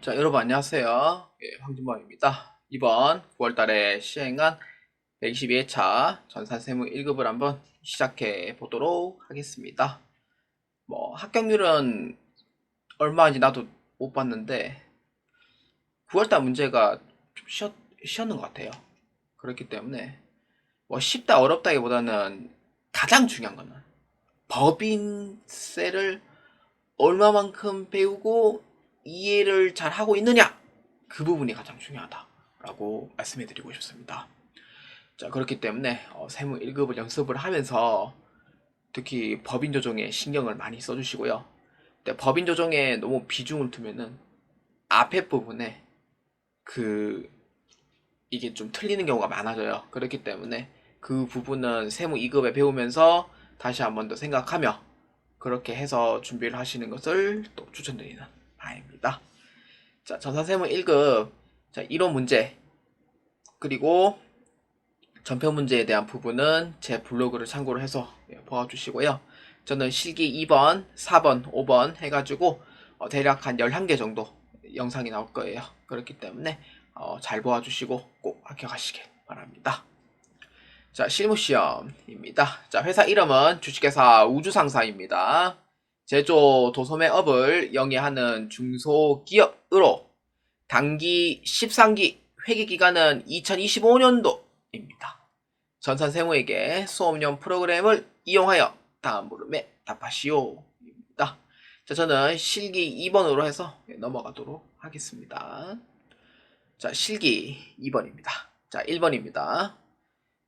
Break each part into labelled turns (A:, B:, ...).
A: 자, 여러분 안녕하세요. 예, 황진범입니다. 이번 9월달에 시행한 122회차 전산세무 1급을 한번 시작해 보도록 하겠습니다. 합격률은 얼마인지 나도 못 봤는데 9월달 문제가 좀 쉬었는 것 같아요. 그렇기 때문에 쉽다 어렵다기보다는 가장 중요한 거는 법인세를 얼마만큼 배우고 이해를 잘 하고 있느냐, 그 부분이 가장 중요하다라고 말씀해 드리고 싶습니다. 자, 그렇기 때문에 세무 1급을 연습을 하면서 특히 법인 조정에 신경을 많이 써주시고요. 근데 법인 조정에 너무 비중을 두면은 앞에 부분에 그 이게 좀 틀리는 경우가 많아져요. 그렇기 때문에 그 부분은 세무 2급에 배우면서 다시 한번 더 생각하며 그렇게 해서 준비를 하시는 것을 또 추천드리는 바입니다. 자, 전산세무 1급, 자, 이론 문제, 그리고 전표 문제에 대한 부분은 제 블로그를 참고를 해서 보아주시고요. 저는 실기 2번, 4번, 5번 해가지고 대략 한 11개 정도 영상이 나올 거예요. 그렇기 때문에 잘 보아주시고 꼭 합격하시길 바랍니다. 자, 실무시험입니다. 자, 회사 이름은 주식회사 우주상사입니다. 제조 도소매업을 영위하는 중소기업으로 단기 13기 회계기간은 2025년도입니다. 전산세무에게 수업용 프로그램을 이용하여 다음 물음에 답하시오입니다. 자, 저는 실기 2번으로 해서 넘어가도록 하겠습니다. 자, 실기 2번입니다. 자, 1번입니다.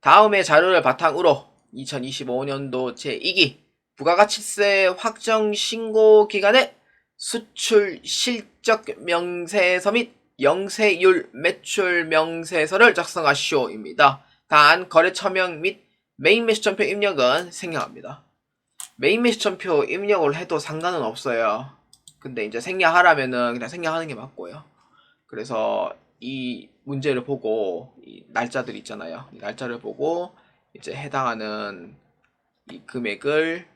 A: 다음의 자료를 바탕으로 2025년도 제2기 부가가치세 확정 신고 기간에 수출 실적 명세서 및 영세율 매출 명세서를 작성하시오입니다. 단 거래처명 및 메인 매수점표 입력은 생략합니다. 메인 매수점표 입력을 해도 상관은 없어요. 근데 이제 생략하라면은 그냥 생략하는 게 맞고요. 그래서 이 문제를 보고 이 날짜들 있잖아요. 이 날짜를 보고 이제 해당하는 이 금액을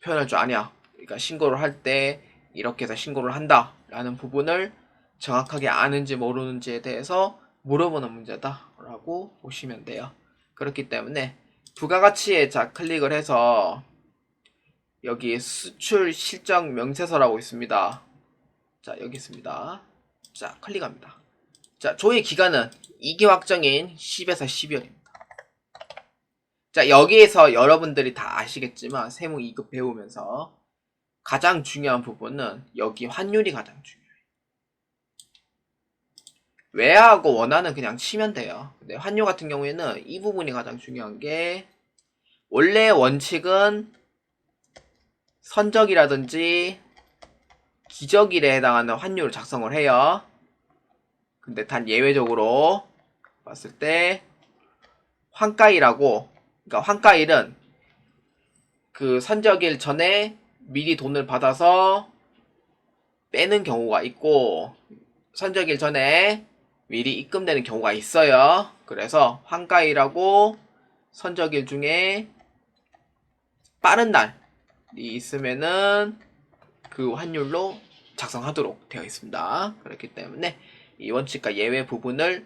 A: 표현할 줄 아냐. 그러니까 신고를 할 때 이렇게 해서 신고를 한다 라는 부분을 정확하게 아는지 모르는지에 대해서 물어보는 문제다라고 보시면 돼요. 그렇기 때문에 부가가치에 자 클릭을 해서 여기 수출 실적 명세서라고 있습니다. 자, 여기 있습니다. 자, 클릭합니다. 자, 조회 기간은 2기 확정인 10에서 12월입니다. 자, 여기에서 여러분들이 다 아시겠지만 세무 2급 배우면서 가장 중요한 부분은 여기 환율이 가장 중요해요. 외화하고 원화는 그냥 치면 돼요. 근데 환율 같은 경우에는 이 부분이 가장 중요한 게 원래 원칙은 선적이라든지 기적일에 해당하는 환율을 작성을 해요. 근데 단 예외적으로 봤을 때 환가일하고, 그러니까 환가일은 그 선적일 전에 미리 돈을 받아서 빼는 경우가 있고 선적일 전에 미리 입금되는 경우가 있어요. 그래서 환가일하고 선적일 중에 빠른 날이 있으면은 그 환율로 작성하도록 되어 있습니다. 그렇기 때문에 이 원칙과 예외 부분을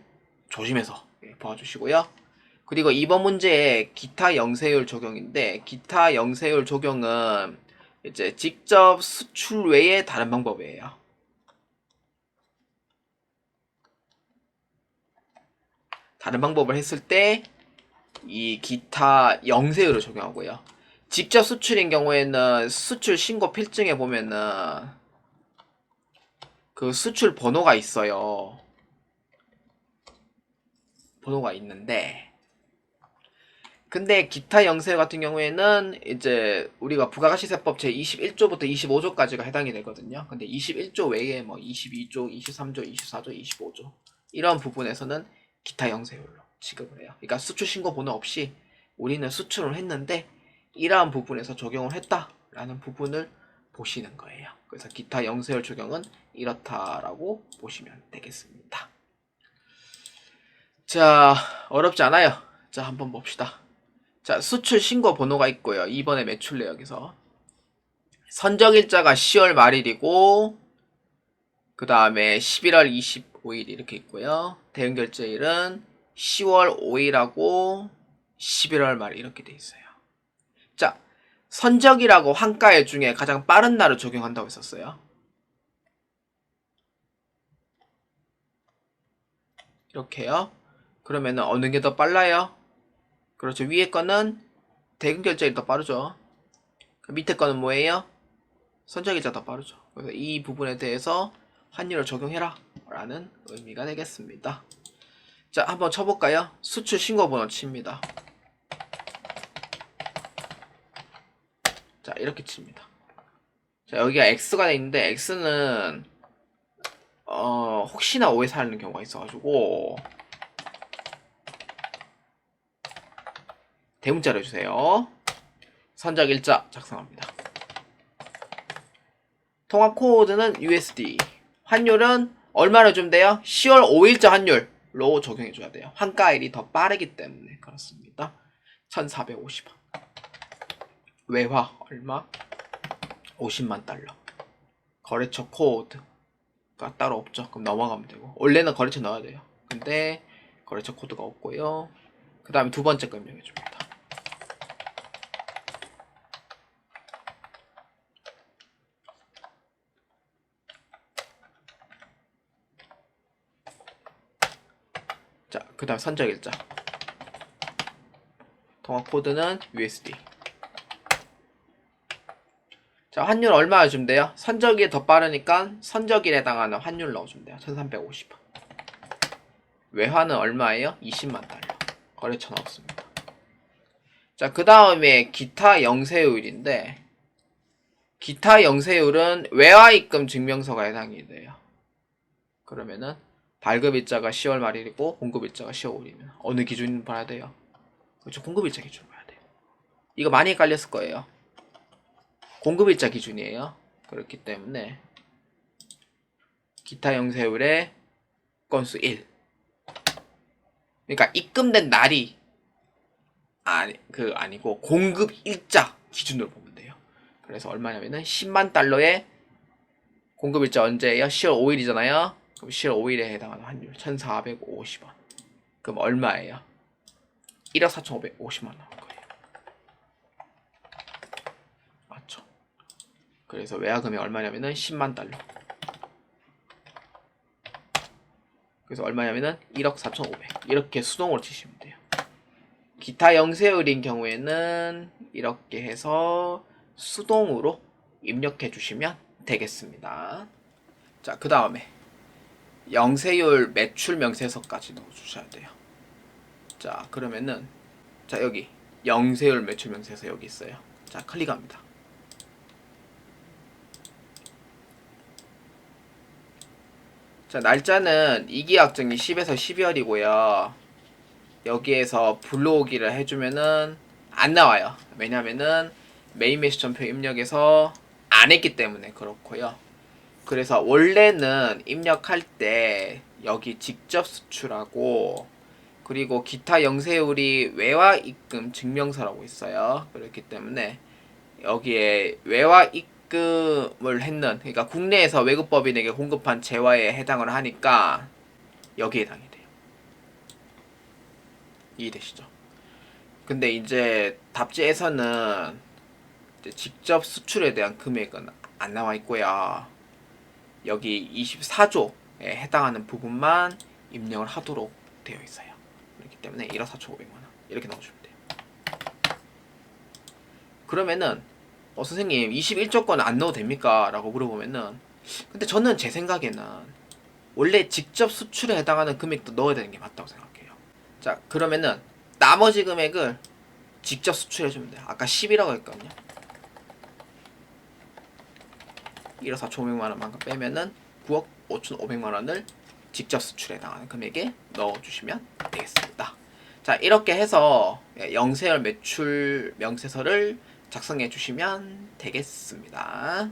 A: 조심해서 봐주시고요. 그리고 이번 문제의 기타 영세율 적용인데 기타 영세율 적용은 이제 직접 수출 외의 다른 방법이에요. 다른 방법을 했을 때 이 기타 영세율을 적용하고요. 직접 수출인 경우에는 수출 신고 필증에 보면은 그 수출 번호가 있어요. 번호가 있는데 근데 기타 영세 같은 경우에는 이제 우리가 부가가치세법 제21조부터 25조까지가 해당이 되거든요. 근데 21조 외에 22조, 23조, 24조, 25조 이런 부분에서는 기타 영세율로 지급을 해요. 그러니까 수출 신고 번호 없이 우리는 수출을 했는데 이러한 부분에서 적용을 했다라는 부분을 보시는 거예요. 그래서 기타 영세율 적용은 이렇다라고 보시면 되겠습니다. 자, 어렵지 않아요. 자, 한번 봅시다. 자, 수출 신고 번호가 있고요. 이번에 매출 내역에서 선적일자가 10월 말일이고 그 다음에 11월 25일 이렇게 있고요. 대응결제일은 10월 5일하고 11월 말 이렇게 돼 있어요. 자, 선적이라고 환가일 중에 가장 빠른 날을 적용한다고 했었어요. 이렇게요. 그러면은 어느 게 더 빨라요? 그렇죠. 위에 거는 대금결제일이 더 빠르죠. 밑에 거는 뭐예요? 선적일자 더 빠르죠. 그래서 이 부분에 대해서 환율을 적용해라 라는 의미가 되겠습니다. 자, 한번 쳐볼까요? 수출 신고번호 칩니다. 자, 이렇게 칩니다. 자, 여기가 X가 돼 있는데 X는 혹시나 오해 사는 경우가 있어가지고 대문자로 해주세요. 선적일자 작성합니다. 통화 코드는 USD. 환율은 얼마로 주면 돼요? 10월 5일자 환율로 적용해줘야 돼요. 환가일이 더 빠르기 때문에 그렇습니다. 1450원. 외화 얼마? 50만 달러. 거래처 코드가 따로 없죠. 그럼 넘어가면 되고. 원래는 거래처 넣어야 돼요. 근데 거래처 코드가 없고요. 그 다음에 두 번째 거 입력해줍니다. 자, 그 다음 선적일자. 통화 코드는 USD. 자, 환율 얼마 주면 돼요? 선적일이 더 빠르니까 선적일에 해당하는 환율 넣어주면 돼요. 1350원. 외화는 얼마예요? 20만 달러. 거래처 넣었습니다. 자, 그 다음에 기타 영세율인데 기타 영세율은 외화 입금 증명서가 해당이 돼요. 그러면은 발급일자가 10월 말일이고 공급일자가 10월 5일이면 어느 기준을 봐야 돼요? 그렇죠. 공급일자 기준을 봐야 돼요. 이거 많이 헷갈렸을 거예요. 공급일자 기준이에요. 그렇기 때문에 기타 영세율의 건수 1. 그러니까 입금된 날이 아니고 공급일자 기준으로 보면 돼요. 그래서 얼마냐면은 10만 달러의 공급일자 언제예요? 10월 5일이잖아요. 그럼 10월 5일에 해당하는 환율 1450원. 그럼 얼마예요? 1억 4,550만 원 나올 거예요. 맞죠? 그래서 외화금이 얼마냐면은 10만 달러. 그래서 얼마냐면은 1억 4,500. 이렇게 수동으로 치시면 돼요. 기타 영세율인 경우에는 이렇게 해서 수동으로 입력해 주시면 되겠습니다. 자, 그 다음에 영세율 매출 명세서까지 넣어 주셔야 돼요. 자, 그러면은 자, 여기 영세율 매출 명세서 여기 있어요. 자, 클릭합니다. 자, 날짜는 이기약정이 10에서 12월이고요. 여기에서 불러오기를 해주면은 안 나와요. 왜냐면은 메인 메시전표 입력에서 안 했기 때문에 그렇고요. 그래서 원래는 입력할 때 여기 직접 수출하고 그리고 기타 영세율이 외화 입금 증명서라고 있어요. 그렇기 때문에 여기에 외화 입금을 했는, 그러니까 국내에서 외국법인에게 공급한 재화에 해당을 하니까 여기에 해당이 돼요. 이해되시죠? 근데 이제 답지에서는 이제 직접 수출에 대한 금액은 안 나와 있고요. 여기 24조에 해당하는 부분만 입력을 하도록 되어 있어요. 그렇기 때문에 1억 4,500만원 이렇게 넣어주면 돼요. 그러면은 선생님 21조건 안 넣어도 됩니까? 라고 물어보면은 근데 저는 제 생각에는 원래 직접 수출에 해당하는 금액도 넣어야 되는 게 맞다고 생각해요. 자, 그러면은 나머지 금액을 직접 수출해주면 돼요. 아까 10이라고 했거든요. 1억 4,500만원만큼 빼면은 9억 5,500만원을 직접 수출에 해당하는 금액에 넣어주시면 되겠습니다. 자, 이렇게 해서 영세열 매출 명세서를 작성해 주시면 되겠습니다.